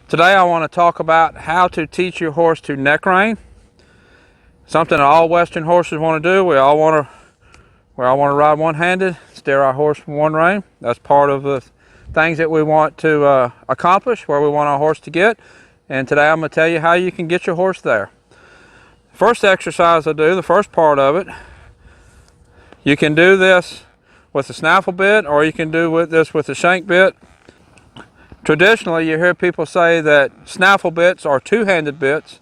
Today I want to talk about how to teach your horse to neck rein. Something that all Western horses want to do. We all want to ride one-handed, steer our horse from one rein. That's part of the things that we want to accomplish, where we want our horse to get. And today I'm going to tell you how you can get your horse there. First exercise I do, the first part of it, you can do this with a snaffle bit, or you can do this with a shank bit. Traditionally, you hear people say that snaffle bits are two-handed bits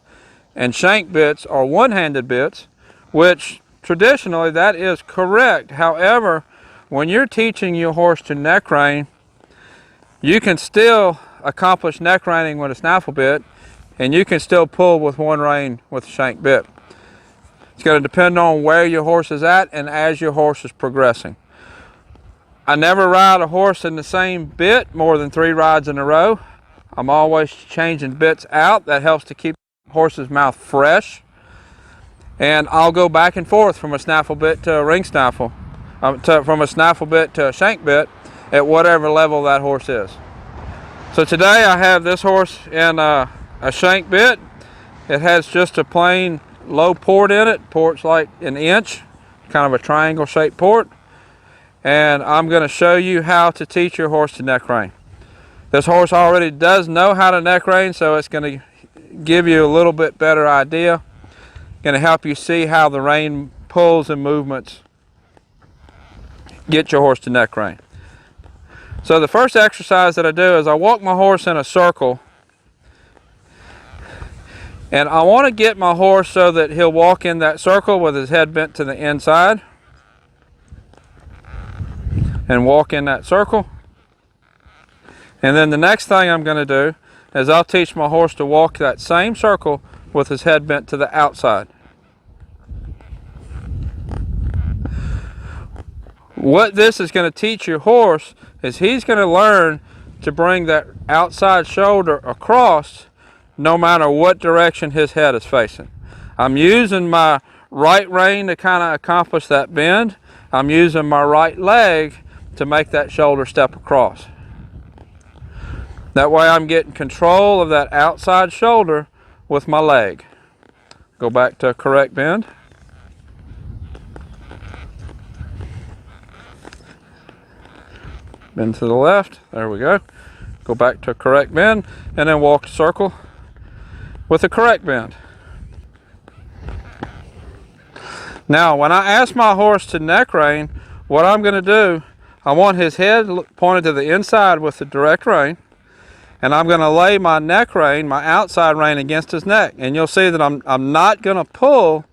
and shank bits are one-handed bits, which traditionally that is correct. However, when you're teaching your horse to neck rein, you can still accomplish neck reining with a snaffle bit, and you can still pull with one rein with a shank bit. It's going to depend on where your horse is at and as your horse is progressing. I never ride a horse in the same bit more than 3 rides in a row. I'm always changing bits out. That helps to keep the horse's mouth fresh. And I'll go back and forth from a snaffle bit to a ring snaffle, from a snaffle bit to a shank bit at whatever level that horse is. So today I have this horse in a shank bit. It has just a plain low port in it. Port's like an inch, kind of a triangle shaped port. And I'm going to show you how to teach your horse to neck rein. This horse already does know how to neck rein, so it's going to give you a little bit better idea. Going to help you see how the rein pulls and movements get your horse to neck rein. So the first exercise that I do is I walk my horse in a circle, and I want to get my horse so that he'll walk in that circle with his head bent to the inside and walk in that circle. And then the next thing I'm going to do is I'll teach my horse to walk that same circle with his head bent to the outside. What this is going to teach your horse is he's going to learn to bring that outside shoulder across no matter what direction his head is facing. I'm using my right rein to kind of accomplish that bend. I'm using my right leg to make that shoulder step across. That way I'm getting control of that outside shoulder with my leg. Go back to a correct bend. Bend to the left, there we go. Go back to a correct bend, and then walk a circle with a correct bend. Now, when I ask my horse to neck rein, what I'm going to do, I want his head pointed to the inside with the direct rein, and I'm going to lay my neck rein, my outside rein, against his neck. And you'll see that I'm not going to pull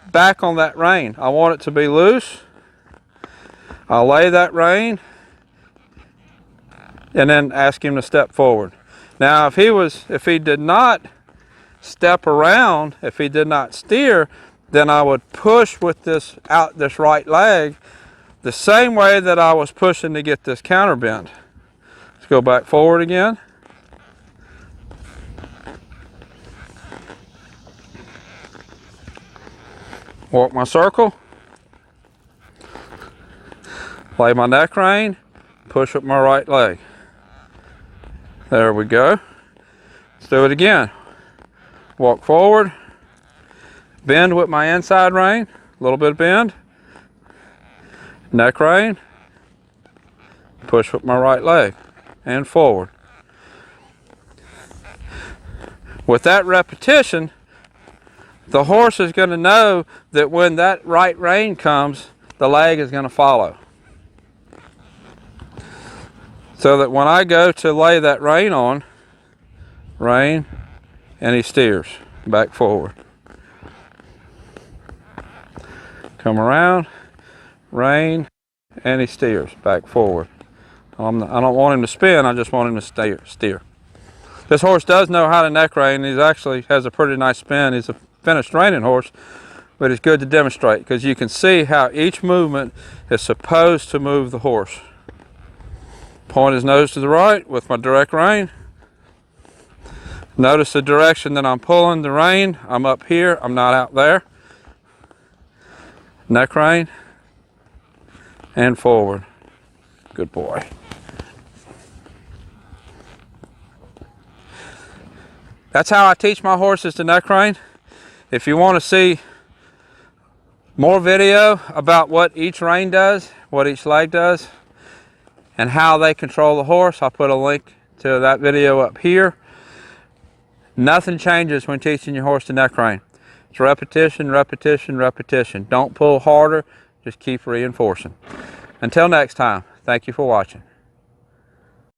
back on that rein. I want it to be loose. I'll lay that rein and then ask him to step forward. Now, if he did not step around, if he did not steer, then I would push with this right leg the same way that I was pushing to get this counter bend. Let's go back forward again. Walk my circle. Lay my neck rein. Push with my right leg. There we go. Let's do it again. Walk forward. Bend with my inside rein. A little bit of bend. Neck rein. Push with my right leg. And forward. With that repetition, the horse is going to know that when that right rein comes, the leg is going to follow. So that when I go to lay that rein on, rein, and he steers back forward. Come around, rein, and he steers back forward. I don't want him to spin, I just want him to steer. This horse does know how to neck rein. He actually has a pretty nice spin. He's a finished reining horse, but it's good to demonstrate because you can see how each movement is supposed to move the horse. Point his nose to the right with my direct rein. Notice the direction that I'm pulling the rein. I'm up here, I'm not out there. Neck rein and forward. Good boy. That's how I teach my horses to neck rein. If you want to see more video about what each rein does, what each leg does, and how they control the horse, I'll put a link to that video up here. Nothing changes when teaching your horse to neck rein. It's repetition, repetition, repetition. Don't pull harder, just keep reinforcing. Until next time, thank you for watching.